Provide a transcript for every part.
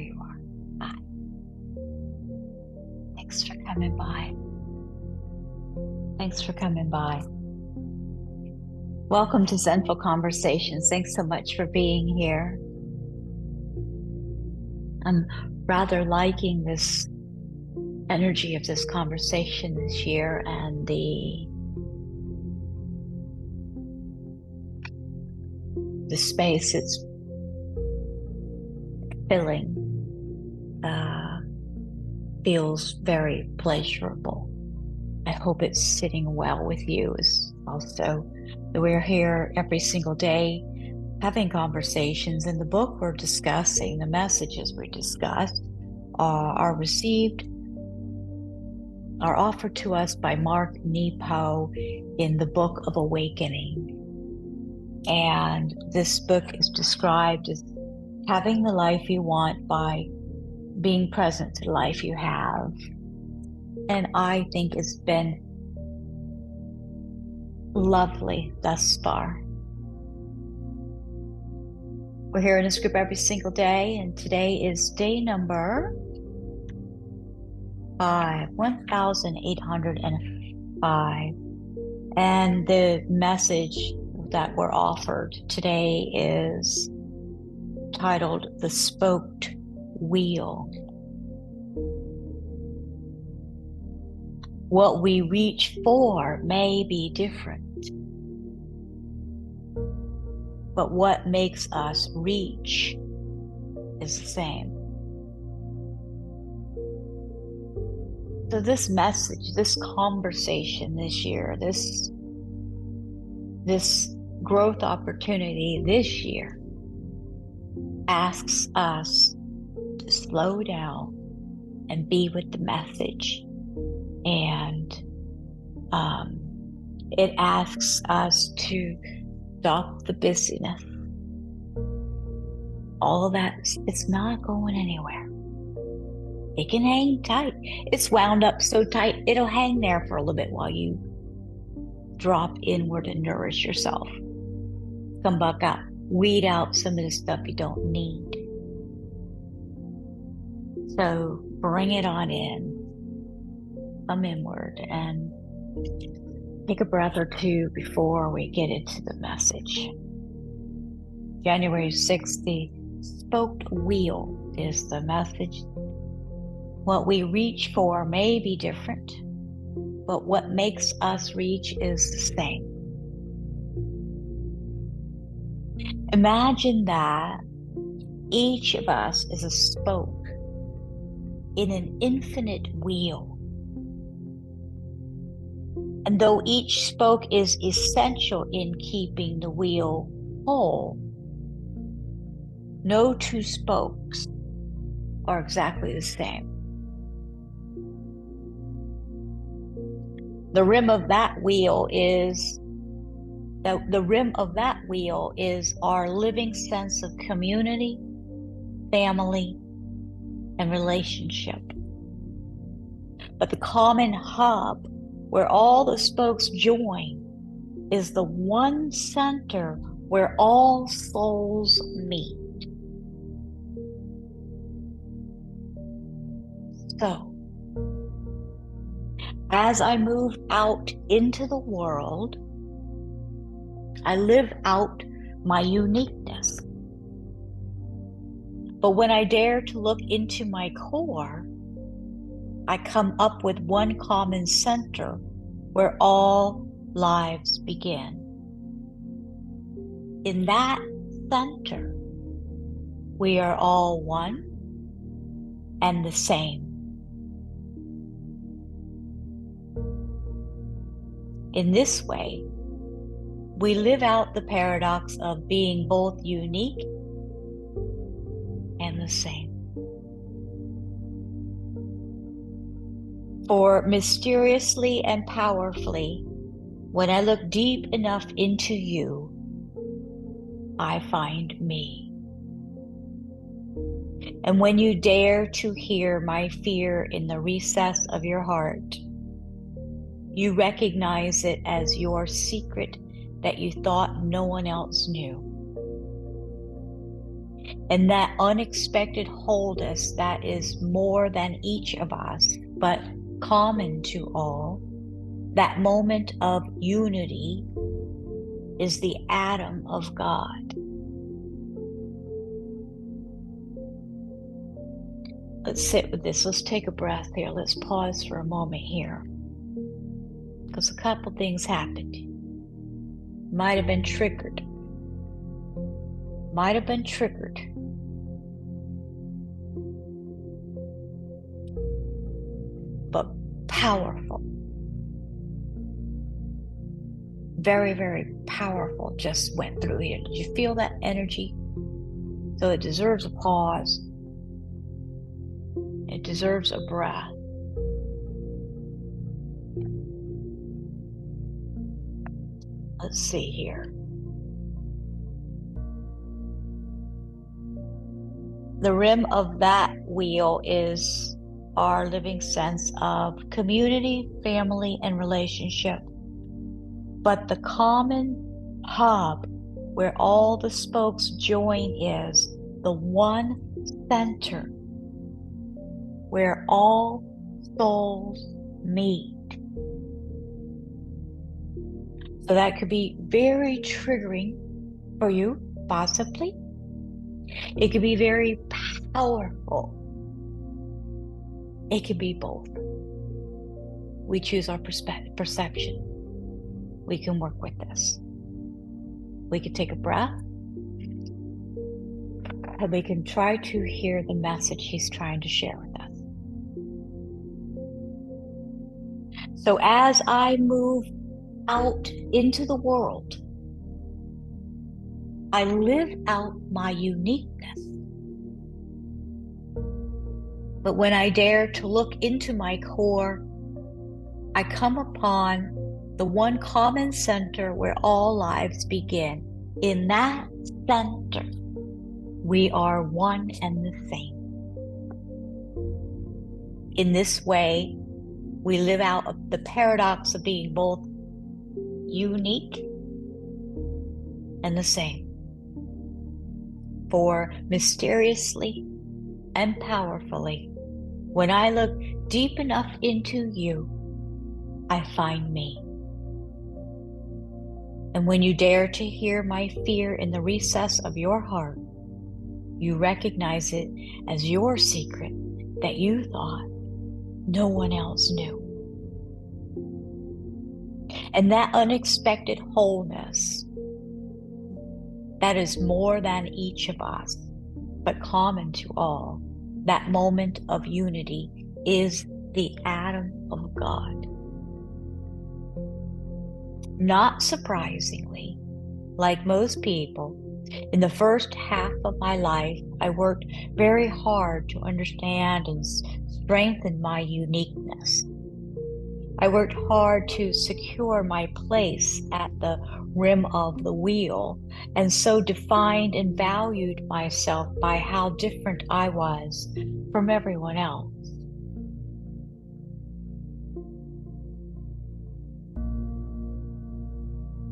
you are. Hi. Thanks for coming by. Thanks for coming by. Welcome to Zenful Conversations. Thanks so much for being here. I'm rather liking this energy of this conversation this year and the space it's filling feels very pleasurable. I hope it's sitting well with you as also. We're here every single day having conversations. In the book we're discussing, the messages we discussed are offered to us by Mark Nepo in the Book of Awakening. And this book is described as having the life you want by being present to the life you have. And I think it's been lovely thus far. We're here in this group every single day, and today is day number 1805. And the message that we're offered today is titled The Spoked Wheel. What we reach for may be different, but what makes us reach is the same. So this message, this conversation this year, this growth opportunity this year asks us to slow down and be with the message. And it asks us to stop the busyness. All of that, it's not going anywhere. It can hang tight. It's wound up so tight, it'll hang there for a little bit while you drop inward and nourish yourself. Come back out, weed out some of the stuff you don't need. So bring it on in. Come inward and take a breath or two before we get into the message. January 6th, the spoked wheel is the message. What we reach for may be different, but what makes us reach is the same. Imagine that each of us is a spoke in an infinite wheel. And though each spoke is essential in keeping the wheel whole, no two spokes are exactly the same. The rim of that wheel is our living sense of community, family, and relationship. But the common hub where all the spokes join is the one center where all souls meet. So, as I move out into the world, I live out my uniqueness. But when I dare to look into my core, I come up with one common center where all lives begin. In that center, we are all one and the same. In this way, we live out the paradox of being both unique and the same. For mysteriously and powerfully, when I look deep enough into you, I find me. And when you dare to hear my fear in the recess of your heart, you recognize it as your secret that you thought no one else knew. And that unexpected wholeness that is more than each of us, but common to all, that moment of unity is the atom of God. Let's sit with this. Let's take a breath here. Let's pause for a moment here. Because a couple things happened. Might have been triggered. But powerful. Very, very powerful just went through here. Did you feel that energy? So it deserves a pause. It deserves a breath. Let's see here. The rim of that wheel is our living sense of community, family, and relationship. But the common hub where all the spokes join is the one center where all souls meet. So that could be very triggering for you, possibly. It could be very powerful. It could be both. We choose our perception. We can work with this. We could take a breath, and we can try to hear the message he's trying to share with us. So as I move out into the world, I live out my uniqueness. But when I dare to look into my core, I come upon the one common center where all lives begin. In that center, we are one and the same. In this way, we live out the paradox of being both unique and the same. For mysteriously and powerfully, when I look deep enough into you, I find me. And when you dare to hear my fear in the recess of your heart, you recognize it as your secret that you thought no one else knew. And that unexpected wholeness, that is more than each of us, but common to all, that moment of unity is the atom of God. Not surprisingly, like most people, in the first half of my life, I worked very hard to understand and strengthen my uniqueness. I worked hard to secure my place at the rim of the wheel, and so defined and valued myself by how different I was from everyone else.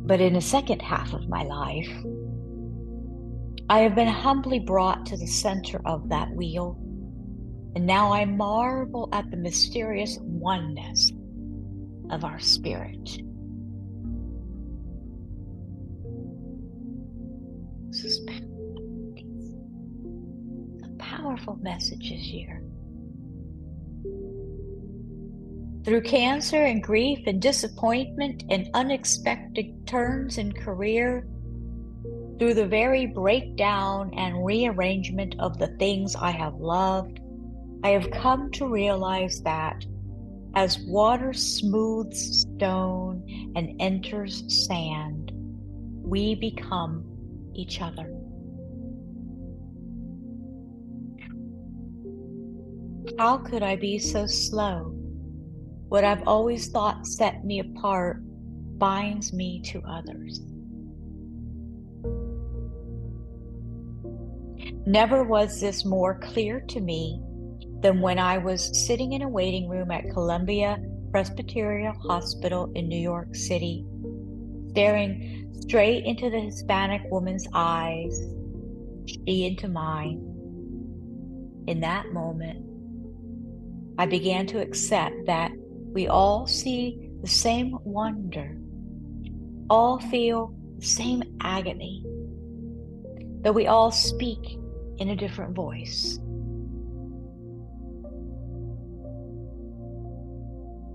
But in the second half of my life, I have been humbly brought to the center of that wheel, and now I marvel at the mysterious oneness of our spirit. This is some powerful messages here. Through cancer and grief and disappointment and unexpected turns in career, through the very breakdown and rearrangement of the things I have loved, I have come to realize that as water smooths stone and enters sand, we become each other. How could I be so slow? What I've always thought set me apart binds me to others. Never was this more clear to me than when I was sitting in a waiting room at Columbia Presbyterian Hospital in New York City, staring straight into the Hispanic woman's eyes, she into mine, in that moment, I began to accept that we all see the same wonder, all feel the same agony, though we all speak in a different voice.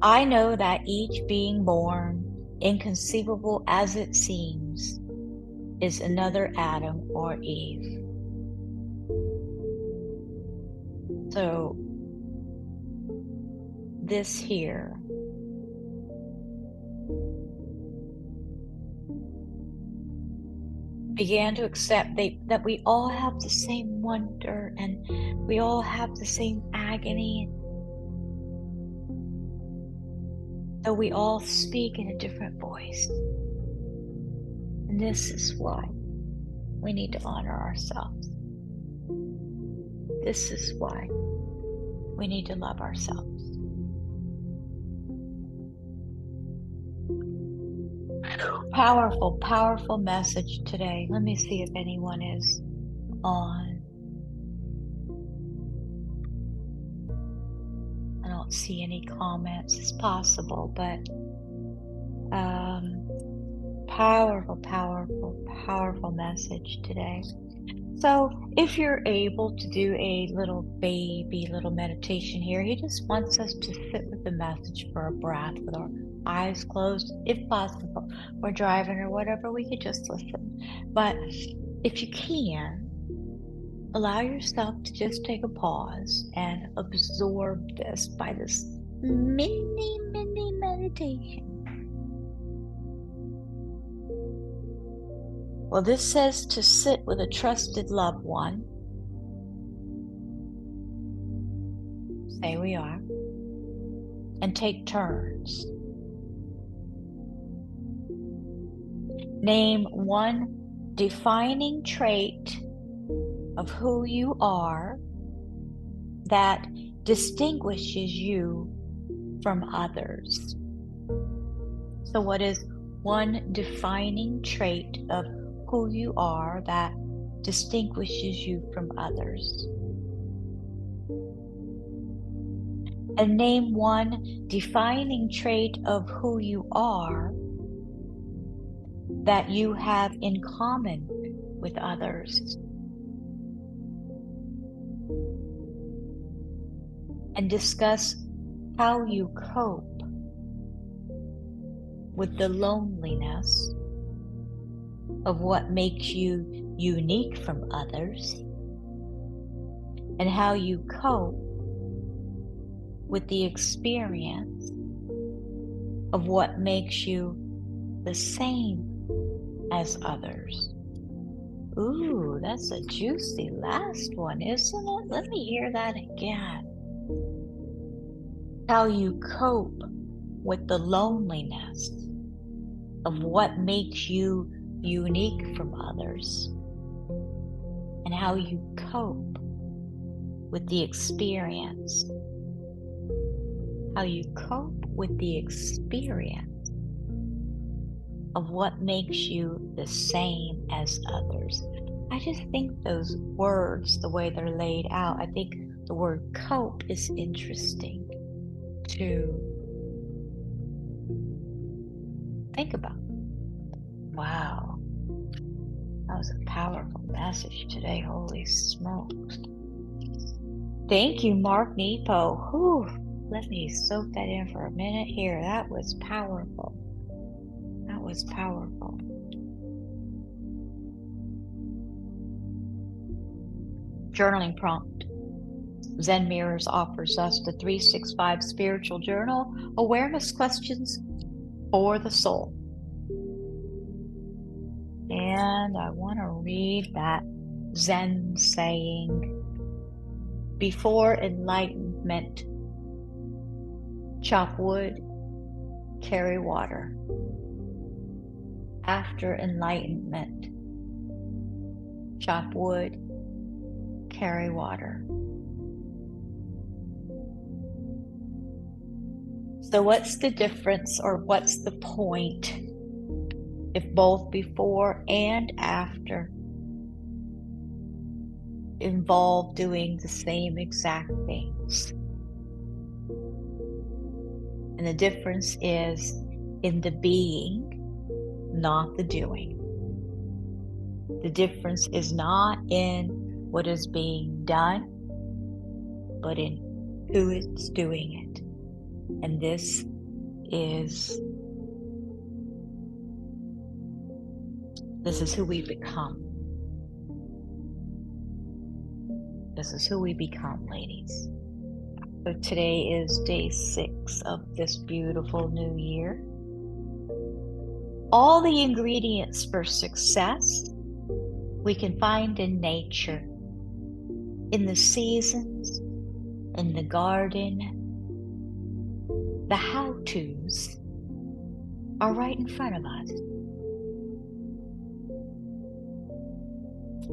I know that each being born, inconceivable as it seems, is another Adam or Eve. So this here began to accept that we all have the same wonder and we all have the same agony, though we all speak in a different voice. And this is why we need to honor ourselves. This is why we need to love ourselves. Powerful, powerful message today. Let me see if anyone is on. I don't see any comments. It's possible, but powerful, powerful, powerful message today. So if you're able to do a little meditation here, he just wants us to sit with the message for a breath with our eyes closed, if possible. We're driving or whatever, we could just listen. But if you can, allow yourself to just take a pause and absorb this by this mini meditation. Well, this says to sit with a trusted loved one. Say we are. And take turns. Name one defining trait of who you are that distinguishes you from others. So what is one defining trait of who you are that distinguishes you from others? And name one defining trait of who you are that you have in common with others. And discuss how you cope with the loneliness of what makes you unique from others, and how you cope with the experience of what makes you the same as others. Ooh, that's a juicy last one, isn't it? Let me hear that again. How you cope with the loneliness of what makes you unique from others, and how you cope with the experience. How you cope with the experience of what makes you the same as others. I just think those words, the way they're laid out, I think the word cope is interesting to think about. Wow, that was a powerful message today. Holy smokes. Thank you, Mark Nepo. Whew. Let me soak that in for a minute here. That was powerful. That was powerful. Journaling prompt. Zen Mirrors offers us the 365 Spiritual Journal Awareness Questions for the Soul. And I want to read that Zen saying. Before enlightenment, chop wood, carry water. After enlightenment, chop wood, carry water. So what's the difference, or what's the point if both before and after involve doing the same exact things. And the difference is in the being, not the doing. The difference is not in what is being done, but in who is doing it. And this is who we become. This is who we become, ladies. So today is day 6 of this beautiful new year. All the ingredients for success we can find in nature, in the seasons, in the garden. The how-tos are right in front of us.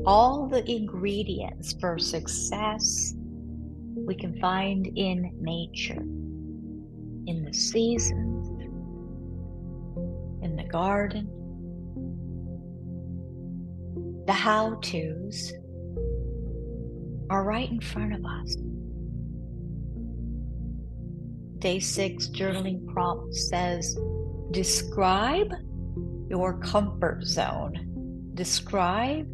All the ingredients for success we can find in nature, in the seasons, in the garden. The how-tos are right in front of us. Day 6 journaling prompt says, describe your comfort zone. Describe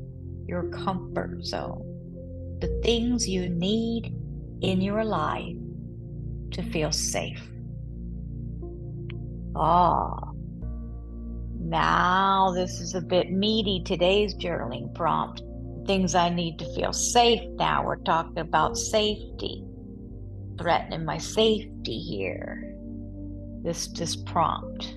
your comfort zone. The things you need in your life to feel safe. Now this is a bit meaty, today's journaling prompt. Things I need to feel safe now. We're talking about safety. Threatening my safety here. This prompt.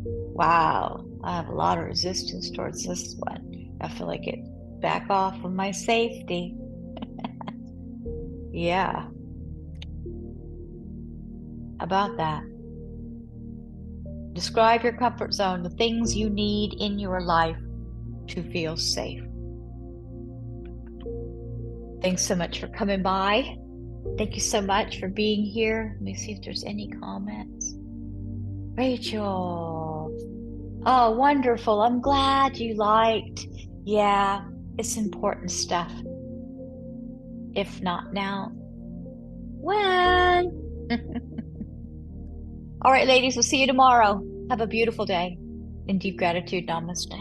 Wow, I have a lot of resistance towards this one. I feel like it back off of my safety. Yeah. About that. Describe your comfort zone, the things you need in your life to feel safe. Thanks so much for coming by. Thank you so much for being here. Let me see if there's any comments. Rachel. Oh, wonderful. I'm glad you liked. Yeah, it's important stuff. If not now, when? All right, ladies, we'll see you tomorrow. Have a beautiful day. In deep gratitude, namaste.